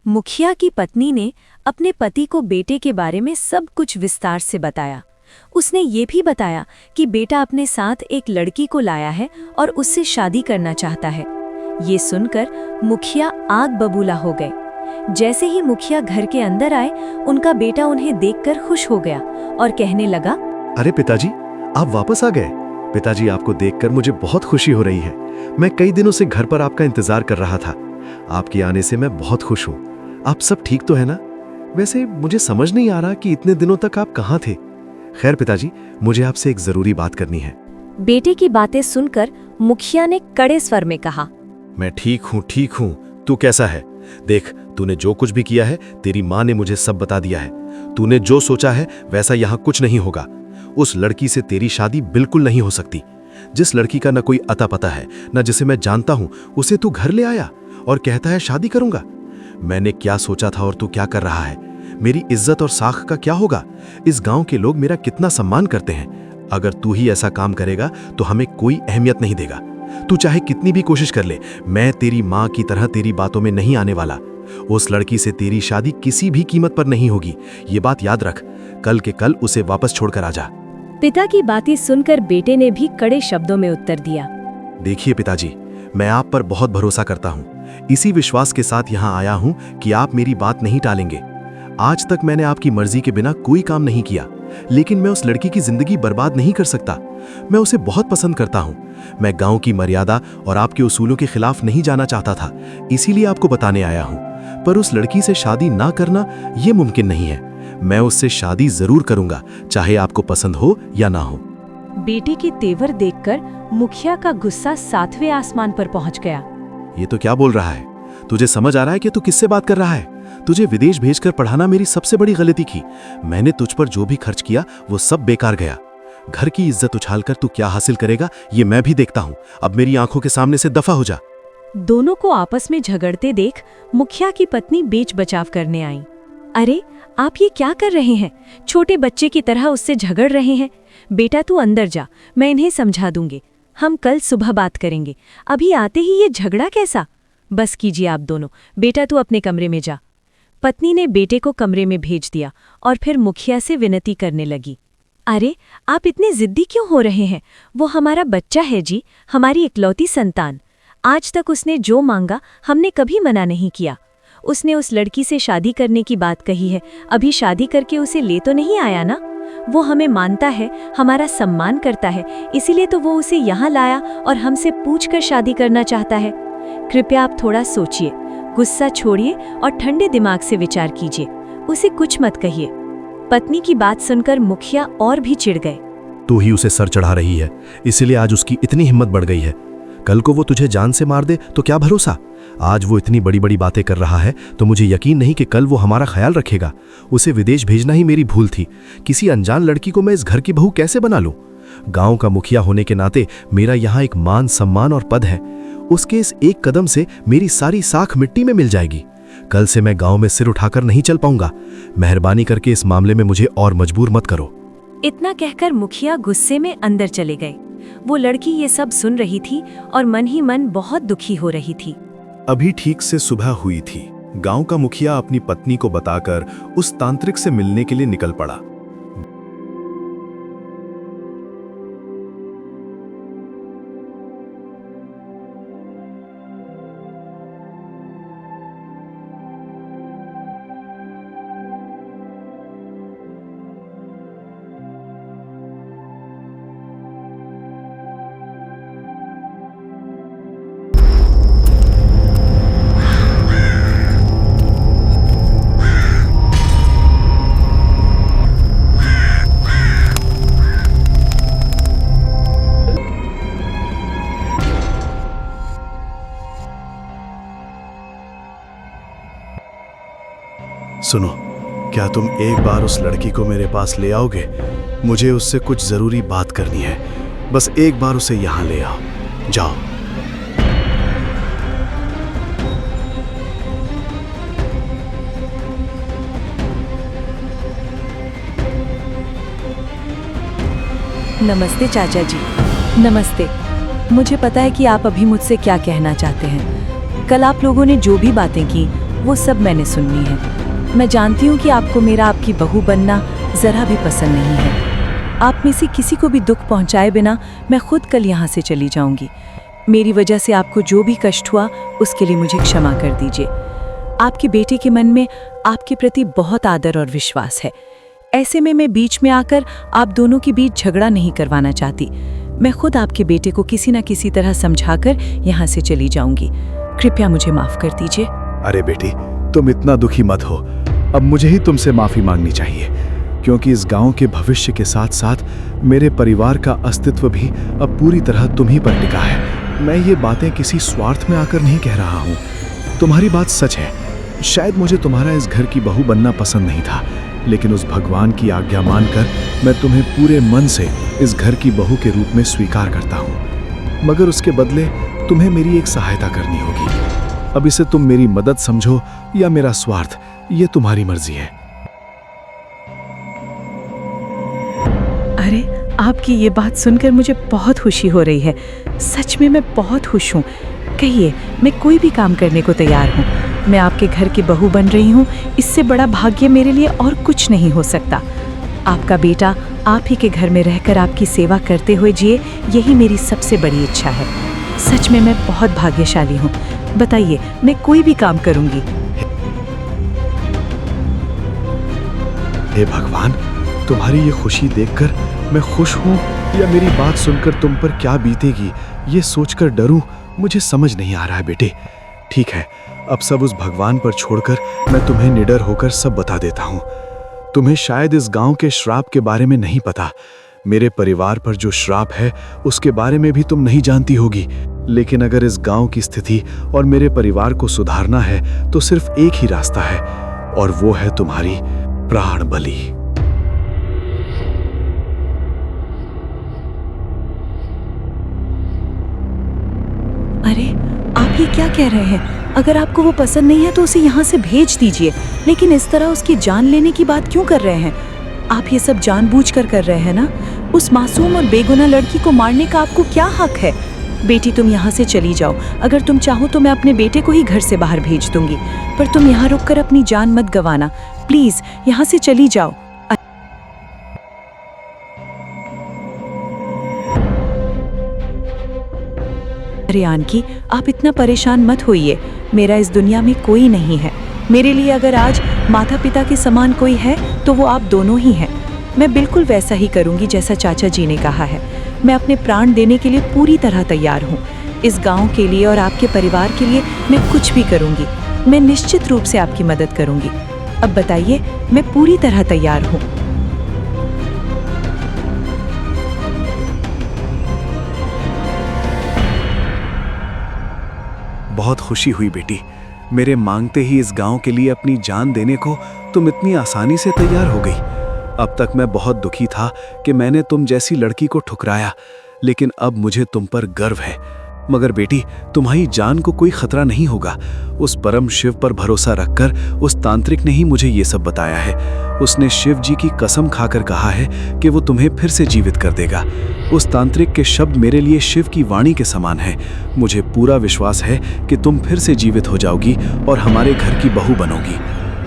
मुखिया की पत्नी ने अपने पति को बेटे के बारे में सब कुछ विस्तार से बताया। उसने ये भी बताया कि बेटा अपने साथ एक लड़की को लाया है और उससे शादी करना चाहता है। ये सुनकर मुखिया आग बबूला हो गए। जैसे ही मुखिया घर के अंदर आए, उनका बेटा उन्हें देखकर खुश हो गया और कहने लगा, अरे पिताजी, आप वापस आ गए। पिताजी, आपको देखकर मुझे बहुत खुशी हो रही है। मैं कई दिनों से घर पर आपका इंतजार कर रहा था। आपके आने से मैं बहुत खुश हूँ। आप सब ठीक तो है ना? वैसे मुझे समझ नहीं आ रहा कि इतने दिनों तक आप कहाँ थे। खैर पिताजी, मुझे आपसे एक जरूरी बात करनी है। बेटे की बातें सुनकर मुखिया ने कड़े स्वर में कहा, मैं ठीक हूँ। तू कैसा है? देख, तूने जो कुछ भी किया है, तेरी माँ ने मुझे सब बता दिया है। तूने जो सोचा है वैसा यहाँ कुछ नहीं होगा। उस लड़की से तेरी शादी बिल्कुल नहीं हो सकती। जिस लड़की का न कोई अता पता है, न जिसे मैं जानता हूँ, उसे तू घर ले आया और कहता है शादी करूंगा। मैंने क्या सोचा था और तू क्या कर रहा है? मेरी इज्जत और साख का क्या होगा? इस गांव के लोग मेरा कितना सम्मान करते हैं। अगर तू ही ऐसा काम करेगा तो हमें कोई अहमियत नहीं देगा। तू चाहे कितनी भी कोशिश कर ले, मैं तेरी माँ की तरह तेरी बातों में नहीं आने वाला। उस लड़की से तेरी शादी किसी भी कीमत पर नहीं होगी। ये बात याद रख। कल के कल उसे वापस छोड़कर आ जा। पिता की बातें सुनकर बेटे ने भी कड़े शब्दों में उत्तर दिया, देखिए पिताजी, मैं आप पर बहुत भरोसा करता हूँ। इसी विश्वास के साथ यहाँ आया हूँ कि आप मेरी बात नहीं टालेंगे। आज तक मैंने आपकी मर्जी के बिना कोई काम नहीं किया, लेकिन मैं उस लड़की की जिंदगी बर्बाद नहीं कर सकता। मैं उसे बहुत पसंद करता हूँ। मैं गांव की मर्यादा और आपके उसूलों के खिलाफ नहीं जाना चाहता था, इसीलिए आपको बताने आया हूँ। पर उस लड़की से शादी ना करना ये मुमकिन नहीं है। मैं उससे शादी जरूर करूंगा, चाहे आपको पसंद हो या ना हो। बेटे के तेवर देखकर मुखिया का गुस्सा 7वें आसमान पर पहुंच गया। ये तो क्या बोल रहा है? तुझे समझ आ रहा है कि तू किससे बात कर रहा है? तुझे विदेश भेजकर पढ़ाना मेरी सबसे बड़ी गलती की। मैंने तुझ पर जो भी खर्च किया वो सब बेकार गया। घर की इज्जत उछालकर तू क्या हासिल करेगा ये मैं भी देखता हूँ। अब मेरी आंखों के सामने से दफा हो जा। दोनों को आपस में झगड़ते देख मुखिया की पत्नी बेच बचाव करने आई। अरे, आप ये क्या कर रहे हैं? छोटे बच्चे की तरह उससे झगड़ रहे हैं। बेटा तू अंदर जा, मैं इन्हें समझा दूंगी। हम कल सुबह बात करेंगे। अभी आते ही ये झगड़ा कैसा? बस कीजिए आप दोनों। बेटा तू अपने कमरे में जा। पत्नी ने बेटे को कमरे में भेज दिया और फिर मुखिया से विनती करने लगी, अरे, आप इतने जिद्दी क्यों हो रहे हैं? वो हमारा बच्चा है जी, हमारी इकलौती संतान। आज तक उसने जो मांगा हमने कभी मना नहीं किया। उसने उस लड़की से शादी करने की बात कही है, अभी शादी करके उसे ले तो नहीं आया ना? वो हमें मानता है, हमारा सम्मान करता है, इसीलिए तो वो उसे यहाँ लाया और हमसे पूछकर शादी करना चाहता है। कृपया आप थोड़ा सोचिए, गुस्सा छोड़िए और ठंडे दिमाग से विचार कीजिए। उसे कुछ मत कहिए। पत्नी की बात सुनकर मुखिया और भी चिढ़ गए। तू ही उसे सर चढ़ा रही है, इसीलिए आज उसकी इतनी हिम्मत बढ़ गई है। कल को वो तुझे जान से मार दे तो क्या भरोसा? आज वो इतनी बड़ी बड़ी बातें कर रहा है तो मुझे यकीन नहीं कि कल वो हमारा ख्याल रखेगा। उसे विदेश भेजना ही मेरी भूल थी। किसी अनजान लड़की को मैं इस घर की बहू कैसे बना लूं? गांव का मुखिया होने के नाते मेरा यहाँ एक मान सम्मान और पद है। उसके इस एक कदम से मेरी सारी साख मिट्टी में मिल जाएगी। कल से मैं गांव में सिर उठाकर नहीं चल पाऊंगा। मेहरबानी करके इस मामले में मुझे और मजबूर मत करो। इतना कहकर मुखिया गुस्से में अंदर चले गए। वो लड़की ये सब सुन रही थी और मन ही मन बहुत दुखी हो रही थी। अभी ठीक से सुबह हुई थी। गांव का मुखिया अपनी पत्नी को बताकर उस तांत्रिक से मिलने के लिए निकल पड़ा। सुनो, क्या तुम एक बार उस लड़की को मेरे पास ले आओगे? मुझे उससे कुछ जरूरी बात करनी है। बस एक बार उसे यहाँ ले आओ। जाओ। नमस्ते चाचा जी। नमस्ते। मुझे पता है कि आप अभी मुझसे क्या कहना चाहते हैं। कल आप लोगों ने जो भी बातें की वो सब मैंने सुननी है। मैं जानती हूँ कि आपको मेरा आपकी बहू बनना ज़रा भी पसंद नहीं है। आप में से किसी को भी दुख पहुँचाए बिना मैं खुद कल यहाँ से चली जाऊँगी। मेरी वजह से आपको जो भी कष्ट हुआ उसके लिए मुझे क्षमा कर दीजिए। आपके बेटे के मन में आपके प्रति बहुत आदर और विश्वास है। ऐसे में मैं बीच में आकर आप दोनों के बीच झगड़ा नहीं करवाना चाहती। मैं खुद आपके बेटे को किसी न किसी तरह समझाकर यहाँ से चली जाऊंगी। कृपया मुझे माफ कर दीजिए। अरे बेटी, तुम इतना दुखी मत हो। अब मुझे ही तुमसे माफी मांगनी चाहिए, क्योंकि इस गांव के भविष्य के साथ साथ मेरे परिवार का अस्तित्व भी अब पूरी तरह तुम ही पर टिका है। मैं ये बातें किसी स्वार्थ में आकर नहीं कह रहा हूँ। तुम्हारी बात सच है। शायद मुझे तुम्हारा इस घर की बहू बनना पसंद नहीं था, लेकिन उस भगवान की आज्ञा मानकर मैं तुम्हें पूरे मन से इस घर की बहू के रूप में स्वीकार करता हूँ। मगर उसके बदले तुम्हें मेरी एक सहायता करनी होगी। अब इसे तुम मेरी मदद समझो या मेरा स्वार्थ, ये तुम्हारी मर्जी है। अरे, आपकी ये बात सुनकर मुझे बहुत खुशी हो रही है। सच में मैं बहुत खुश हूँ। कहिए, मैं कोई भी काम करने को तैयार हूँ। मैं आपके घर की बहू बन रही हूँ, इससे बड़ा भाग्य मेरे लिए और कुछ नहीं हो सकता। आपका बेटा आप ही के घर में रहकर आपकी सेवा करते हुए जिए, यही मेरी सबसे बड़ी इच्छा है। सच में मैं बहुत भाग्यशाली हूँ। बताइए, मैं कोई भी काम करूँगी। हे भगवान, तुम्हारी ये खुशी देखकर मैं खुश हूँ या मेरी बात सुनकर तुम पर क्या बीतेगी ये सोचकर डरूं, मुझे समझ नहीं आ रहा है बेटे। ठीक है, अब सब उस भगवान पर छोड़कर मैं तुम्हें निडर होकर सब बता देता हूँ। तुम्हें शायद इस गांव के श्राप के बारे में नहीं पता। मेरे परिवार पर जो श्राप है उसके बारे में भी तुम नहीं जानती होगी। लेकिन अगर इस गांव की स्थिति और मेरे परिवार को सुधारना है तो सिर्फ एक ही रास्ता है, और वो है तुम्हारी प्राण बलि। अरे, आप ये क्या कह रहे हैं? अगर आपको वो पसंद नहीं है तो उसे यहाँ से भेज दीजिए, लेकिन इस तरह उसकी जान लेने की बात क्यों कर रहे हैं? आप ये सब जानबूझकर कर रहे हैं ना? उस मासूम और बेगुनाह लड़की को मारने का आपको क्या हक है? बेटी, तुम यहाँ से चली जाओ। अगर तुम चाहो तो मैं अपने बेटे को ही घर से बाहर भेज दूंगी, पर तुम यहाँ रुककर अपनी जान मत गंवाना। प्लीज यहाँ से चली जाओ। अरे आनकी, आप इतना परेशान मत होइए। मेरा इस दुनिया में कोई नहीं है। मेरे लिए अगर आज माता पिता के समान कोई है तो वो आप दोनों ही हैं। मैं बिल्कुल वैसा ही करूंगी जैसा चाचा जी ने कहा है। मैं अपने प्राण देने के लिए पूरी तरह तैयार हूँ। इस गांव के लिए और आपके परिवार के लिए मैं कुछ भी करूंगी। मैं निश्चित रूप से आपकी मदद करूंगी। अब बताइए, मैं पूरी तरह तैयार हूँ। बहुत खुशी हुई बेटी। मेरे मांगते ही इस गांव के लिए अपनी जान देने को तुम इतनी आसानी से तैयार हो गई। अब तक मैं बहुत दुखी था कि मैंने तुम जैसी लड़की को ठुकराया, लेकिन अब मुझे तुम पर गर्व है। मगर बेटी, तुम्हारी जान को कोई खतरा नहीं होगा। उस परम शिव पर भरोसा रखकर उस तांत्रिक ने ही मुझे ये सब बताया है। उसने शिव जी की कसम खाकर कहा है कि वो तुम्हें फिर से जीवित कर देगा। उस तांत्रिक के शब्द मेरे लिए शिव की वाणी के समान है। मुझे पूरा विश्वास है कि तुम फिर से जीवित हो जाओगी और हमारे घर की बहू बनोगी।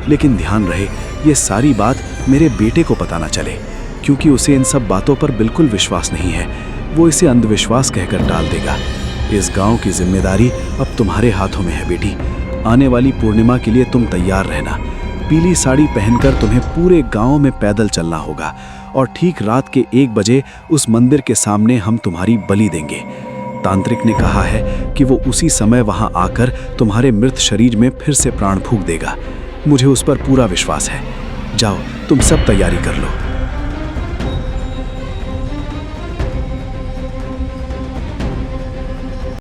लेकिन ध्यान रहे, ये सारी बात मेरे बेटे को पता ना चले, क्योंकि उसे इन सब बातों पर बिल्कुल विश्वास नहीं है। वो इसे अंधविश्वास कहकर टाल देगा। इस गांव की जिम्मेदारी अब तुम्हारे हाथों में है बेटी। आने वाली पूर्णिमा के लिए तुम तैयार रहना। पीली साड़ी पहनकर तुम्हें पूरे गांव में पैदल चलना होगा, और ठीक रात के 1 बजे उस मंदिर के सामने हम तुम्हारी बलि देंगे। तांत्रिक ने कहा है कि वो उसी समय वहां आकर तुम्हारे मृत शरीर में फिर से प्राण फूंक देगा। मुझे उस पर पूरा विश्वास है। जाओ, तुम सब तैयारी कर लो।